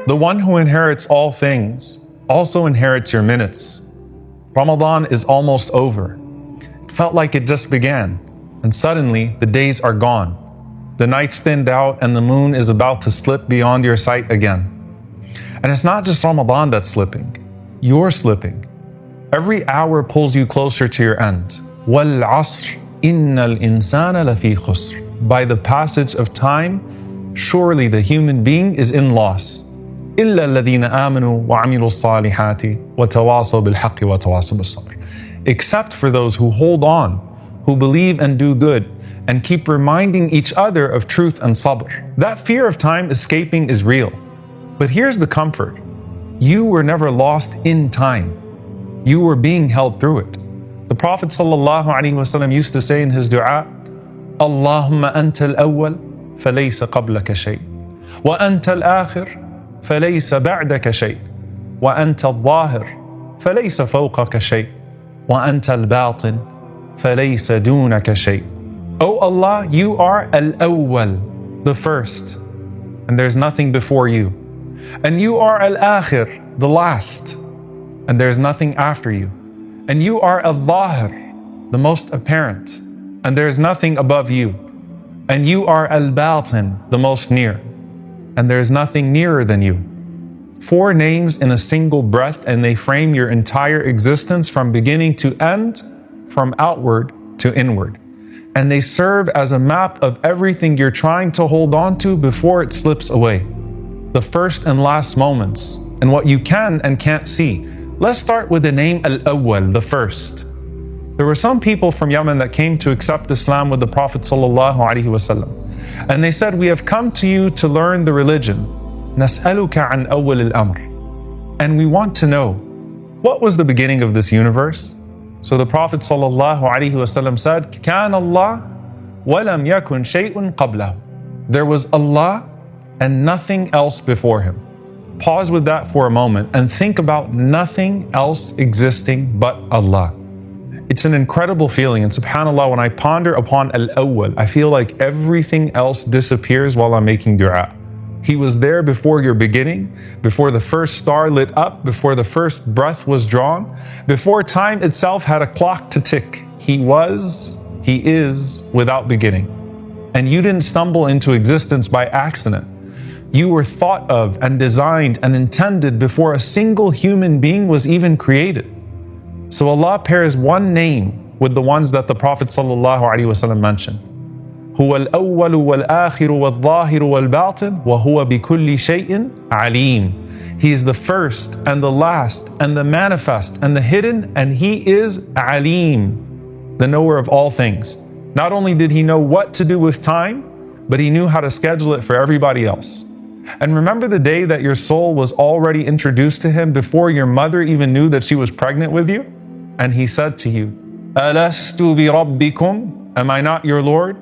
The one who inherits all things also inherits your minutes. Ramadan is almost over. It felt like it just began, and suddenly the days are gone. The nights thinned out and the moon is about to slip beyond your sight again. And it's not just Ramadan that's slipping. You're slipping. Every hour pulls you closer to your end. وَالْعَصْرِ إِنَّ الْإِنسَانَ لَفِي خُسْرٍ. By the passage of time, surely the human being is in loss. إِلَّا الَّذِينَ آمَنُوا وَعَمِلُوا الصَّالِحَاتِ وَتَوَاصَوْا بِالْحَقِّ وَتَوَاصَوْا بِالصَّبْرِ. Except for those who hold on, who believe and do good, and keep reminding each other of truth and sabr. That fear of time escaping is real. But here's the comfort. You were never lost in time. You were being held through it. The Prophet ﷺ used to say in his dua, Allahumma anta al-awwal, falaysa qablaka shay. Wa anta al-akhir, falaysa ba'daka shay. Wa anta al-zahir, falaysa fawqaka shay. Wa anta al-batin, falaysa dunaka shay. O Allah, you are al-awwal, the first, and there's nothing before you. And you are al-akhir, the last, and there's nothing after you. And you are al-zahir, the most apparent, and there's nothing above you. And you are al-batin, the most near, and there's nothing nearer than you. 4 names in a single breath, and they frame your entire existence from beginning to end, from outward to inward. And they serve as a map of everything you're trying to hold on to before it slips away. The first and last moments, and what you can and can't see. Let's start with the name Al-Awwal, the first. There were some people from Yemen that came to accept Islam with the Prophet ﷺ. And they said, we have come to you to learn the religion. Nas'aluka an awwal al-amr. And we want to know, what was the beginning of this universe? So the Prophet ﷺ said, Kan Allah wa lam yakun shay'un qablahu. There was Allah and nothing else before him. Pause with that for a moment and think about nothing else existing but Allah. It's an incredible feeling, and subhanAllah, when I ponder upon Al-Awwal, I feel like everything else disappears while I'm making dua. He was there before your beginning, before the first star lit up, before the first breath was drawn, before time itself had a clock to tick. He was, He is, without beginning. And you didn't stumble into existence by accident. You were thought of and designed and intended before a single human being was even created. So Allah pairs one name with the ones that the Prophet ﷺ mentioned. هو الأول والآخر والظاهر والباطن وهو بكل شيء عليم. He is the first and the last and the manifest and the hidden, and He is Alim, the knower of all things. Not only did He know what to do with time, but He knew how to schedule it for everybody else. And remember the day that your soul was already introduced to Him before your mother even knew that she was pregnant with you? And He said to you, Alastu bi rabbikum? Am I not your Lord?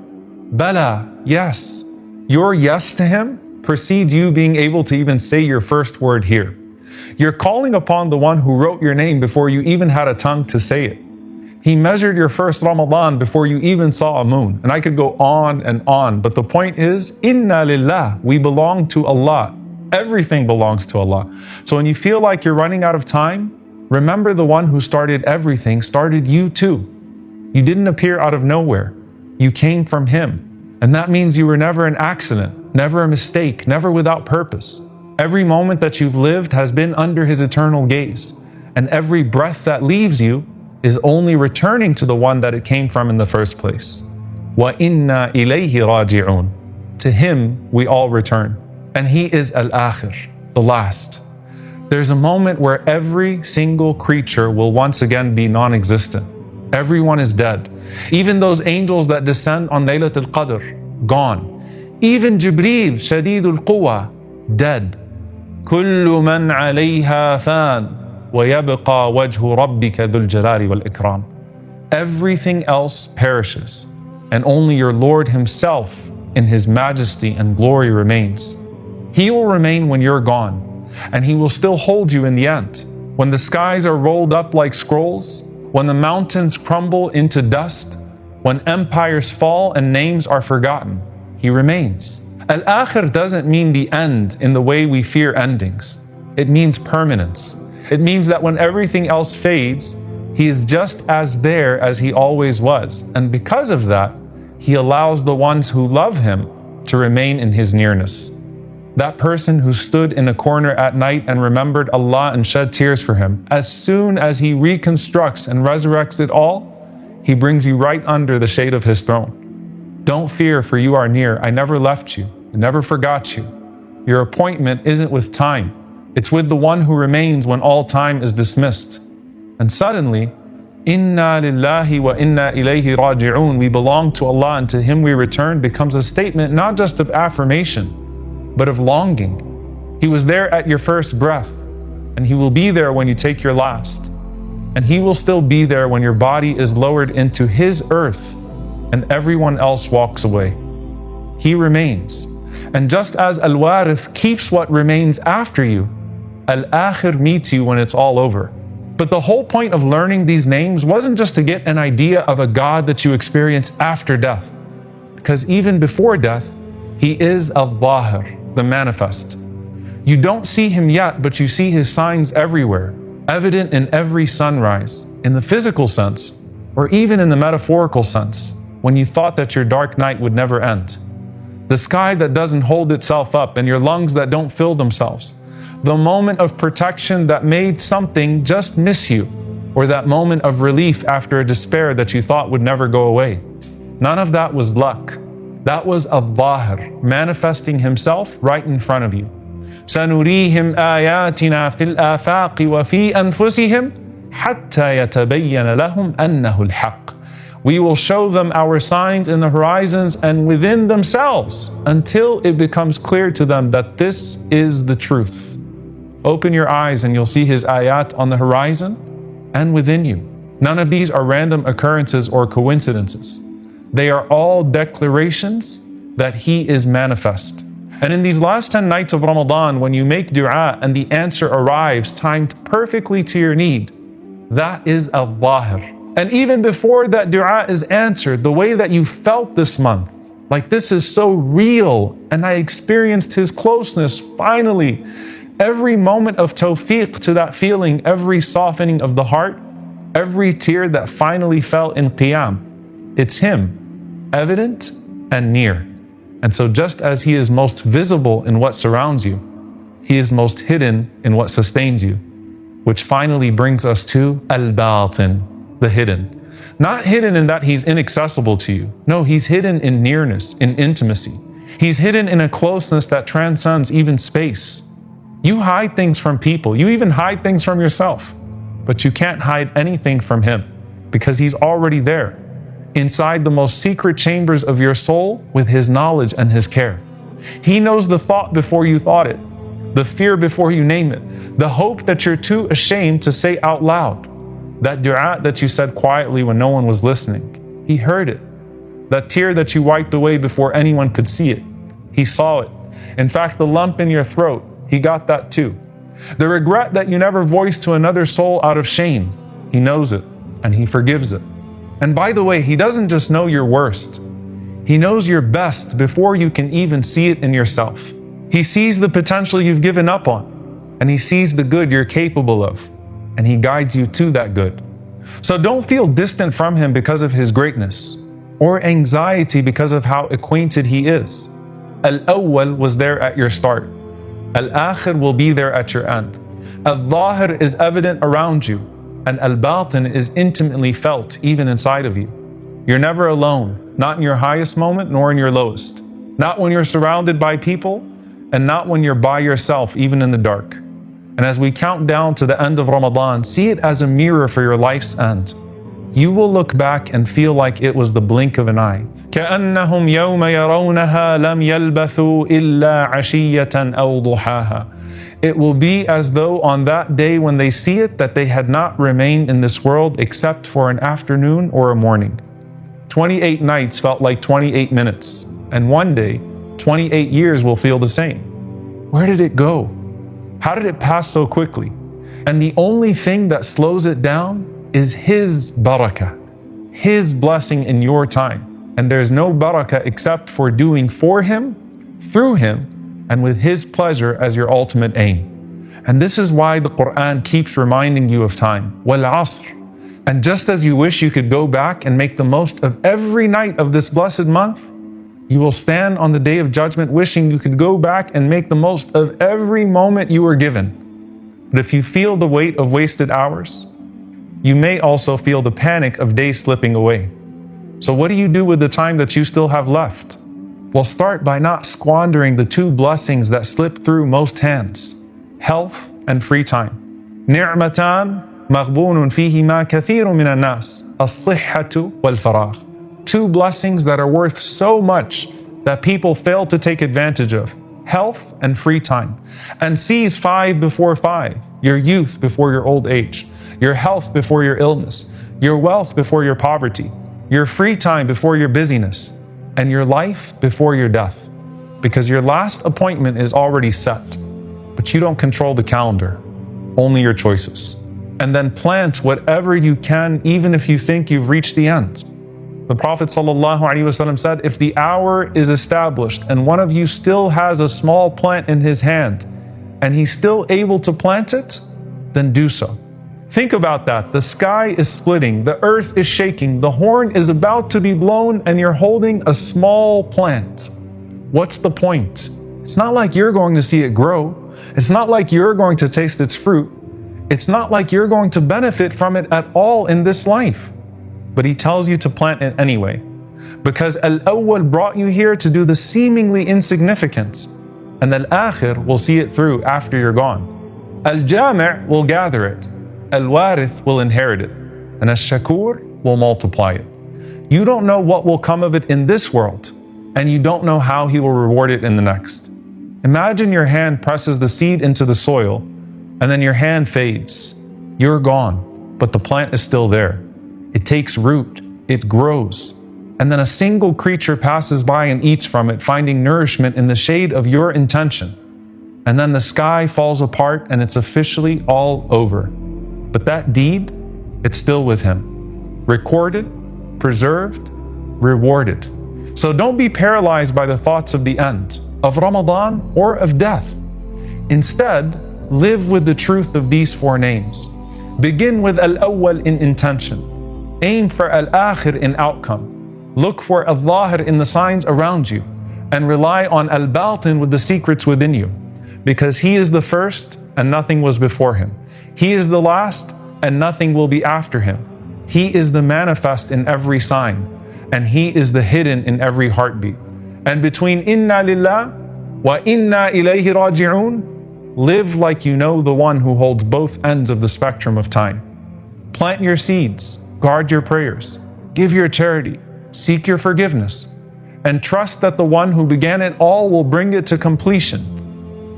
Bala, yes. Your yes to Him precedes you being able to even say your first word here. You're calling upon the one who wrote your name before you even had a tongue to say it. He measured your first Ramadan before you even saw a moon. And I could go on, but the point is, Inna lillah, we belong to Allah. Everything belongs to Allah. So when you feel like you're running out of time, remember the one who started everything started you too. You didn't appear out of nowhere. You came from Him. And that means you were never an accident, never a mistake, never without purpose. Every moment that you've lived has been under His eternal gaze. And every breath that leaves you is only returning to the one that it came from in the first place. وَإِنَّا إِلَيْهِ رَاجِعُونَ. To Him we all return. And He is Al-Akhir, the last. There's a moment where every single creature will once again be non-existent. Everyone is dead. Even those angels that descend on Laylatul Qadr, gone. Even Jibreel, Shadidul Quwa, dead. كُلُّ مَنْ عَلَيْهَا فَانٍ وَيَبْقَى وَجْهُ رَبِّكَ ذُو الْجَلَالِ وَالْإِكْرَامِ. Everything else perishes, and only your Lord Himself in His majesty and glory remains. He will remain when you're gone, and He will still hold you in the end. When the skies are rolled up like scrolls, when the mountains crumble into dust, when empires fall and names are forgotten, He remains. Al-akhir doesn't mean the end in the way we fear endings. It means permanence. It means that when everything else fades, He is just as there as He always was. And because of that, He allows the ones who love Him to remain in His nearness. That person who stood in a corner at night and remembered Allah and shed tears for Him, as soon as He reconstructs and resurrects it all, He brings you right under the shade of His throne. Don't fear, for you are near. I never left you. I never forgot you. Your appointment isn't with time. It's with the one who remains when all time is dismissed. And suddenly, Inna lillahi wa inna ilayhi raji'un, we belong to Allah and to Him we return, becomes a statement not just of affirmation, but of longing. He was there at your first breath, and He will be there when you take your last. And He will still be there when your body is lowered into His earth and everyone else walks away. He remains. And just as Al-Warith keeps what remains after you, Al-Akhir meets you when it's all over. But the whole point of learning these names wasn't just to get an idea of a God that you experience after death. Because even before death, He is Al-Zahir, the manifest. You don't see Him yet, but you see His signs everywhere, evident in every sunrise, in the physical sense, or even in the metaphorical sense, when you thought that your dark night would never end. The sky that doesn't hold itself up and your lungs that don't fill themselves. The moment of protection that made something just miss you, or that moment of relief after a despair that you thought would never go away. None of that was luck. That was Al-Zahir manifesting Himself right in front of you. سَنُرِيهِمْ آيَاتِنَا فِي الْآفَاقِ وَفِي أَنفُسِهِمْ حَتَّى يَتَبَيَّنَ لَهُمْ أَنَّهُ الْحَقِّ. We will show them our signs in the horizons and within themselves until it becomes clear to them that this is the truth. Open your eyes and you'll see His ayat on the horizon and within you. None of these are random occurrences or coincidences. They are all declarations that He is manifest. And in these last 10 nights of Ramadan, when you make dua and the answer arrives timed perfectly to your need, that is Al-Zahir. And even before that dua is answered, the way that you felt this month, like this is so real, and I experienced His closeness finally. Every moment of tawfiq to that feeling, every softening of the heart, every tear that finally fell in qiyam, it's Him, evident and near. And so just as He is most visible in what surrounds you, He is most hidden in what sustains you, which finally brings us to al-batin, the hidden. Not hidden in that He's inaccessible to you. No, He's hidden in nearness, in intimacy. He's hidden in a closeness that transcends even space. You hide things from people. You even hide things from yourself. But you can't hide anything from Him because He's already there, inside the most secret chambers of your soul with His knowledge and His care. He knows the thought before you thought it, the fear before you name it, the hope that you're too ashamed to say out loud. That dua that you said quietly when no one was listening, He heard it. That tear that you wiped away before anyone could see it, He saw it. In fact, the lump in your throat, He got that too. The regret that you never voiced to another soul out of shame, He knows it and He forgives it. And by the way, He doesn't just know your worst. He knows your best before you can even see it in yourself. He sees the potential you've given up on, and He sees the good you're capable of, and He guides you to that good. So don't feel distant from Him because of His greatness, or anxiety because of how acquainted He is. Al-Awwal was there at your start. Al-Akhir will be there at your end. Al-Zahir is evident around you, and Al-Batin is intimately felt even inside of you. You're never alone, not in your highest moment nor in your lowest. Not when you're surrounded by people, and not when you're by yourself, even in the dark. And as we count down to the end of Ramadan, see it as a mirror for your life's end. You will look back and feel like it was the blink of an eye. كَأَنَّهُمْ يَوْمَ يَرَوْنَهَا لَمْ يَلْبَثُوا إِلَّا عَشِيَّةً أَوْ ضُحَاهَا. It will be as though on that day when they see it, that they had not remained in this world except for an afternoon or a morning. 28 nights felt like 28 minutes, and one day, 28 years will feel the same. Where did it go? How did it pass so quickly? And the only thing that slows it down is His barakah, His blessing in your time. And there's no barakah except for doing for Him through Him and with His pleasure as your ultimate aim. And this is why the Quran keeps reminding you of time. Wal asr. And just as you wish you could go back and make the most of every night of this blessed month, you will stand on the day of judgment wishing you could go back and make the most of every moment you were given. But if you feel the weight of wasted hours, you may also feel the panic of days slipping away. So what do you do with the time that you still have left? Well, start by not squandering the two blessings that slip through most hands: health and free time. نعمتان مغبون فيهما كثير من الناس الصحة والفراغ. Two blessings that are worth so much that people fail to take advantage of: health and free time. And seize 5 before 5, your youth before your old age, your health before your illness, your wealth before your poverty, your free time before your busyness, and your life before your death. Because your last appointment is already set, but you don't control the calendar, only your choices. And then plant whatever you can, even if you think you've reached the end. The Prophet ﷺ said, if the hour is established and one of you still has a small plant in his hand and he's still able to plant it, then do so. Think about that. The sky is splitting, the earth is shaking, the horn is about to be blown, and you're holding a small plant. What's the point? It's not like you're going to see it grow. It's not like you're going to taste its fruit. It's not like you're going to benefit from it at all in this life. But He tells you to plant it anyway, because Al-Awwal brought you here to do the seemingly insignificant, and Al-Akhir will see it through after you're gone. Al-Jami' will gather it, Al-Warith will inherit it, and Al-Shakur will multiply it. You don't know what will come of it in this world, and you don't know how He will reward it in the next. Imagine your hand presses the seed into the soil, and then your hand fades. You're gone, but the plant is still there. It takes root, it grows, and then a single creature passes by and eats from it, finding nourishment in the shade of your intention. And then the sky falls apart and it's officially all over. But that deed, it's still with Him, recorded, preserved, rewarded. So don't be paralyzed by the thoughts of the end, of Ramadan or of death. Instead, live with the truth of these 4 names. Begin with Al-Awwal in intention. Aim for Al-Akhir in outcome. Look for Al-Zahir in the signs around you, and rely on Al-Batin with the secrets within you. Because He is the first and nothing was before Him. He is the last and nothing will be after Him. He is the manifest in every sign, and He is the hidden in every heartbeat. And between Inna Lillah wa Inna Ilayhi Raji'un, live like you know the one who holds both ends of the spectrum of time. Plant your seeds. Guard your prayers, give your charity, seek your forgiveness, and trust that the one who began it all will bring it to completion,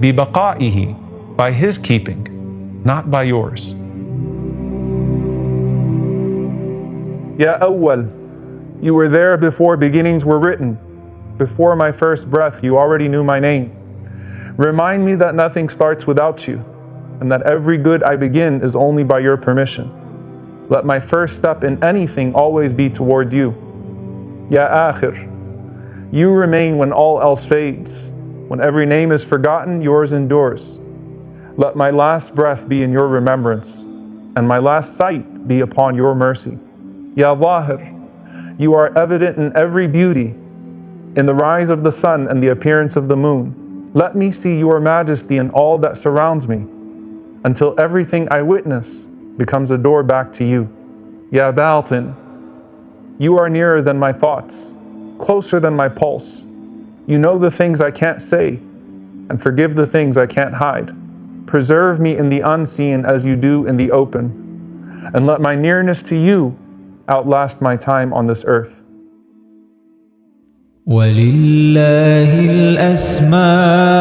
بِبَقَائِهِ, by His keeping, not by yours. Ya Awwal, you were there before beginnings were written. Before my first breath, you already knew my name. Remind me that nothing starts without you, and that every good I begin is only by your permission. Let my first step in anything always be toward you. Ya Akhir, you remain when all else fades. When every name is forgotten, yours endures. Let my last breath be in your remembrance, and my last sight be upon your mercy. Ya Zahir, you are evident in every beauty, in the rise of the sun and the appearance of the moon. Let me see your majesty in all that surrounds me, until everything I witness becomes a door back to you. Ya Batin, you are nearer than my thoughts, closer than my pulse. You know the things I can't say, and forgive the things I can't hide. Preserve me in the unseen as you do in the open, and let my nearness to you outlast my time on this earth. وَلِلَّهِ الْأَسْمَاءُ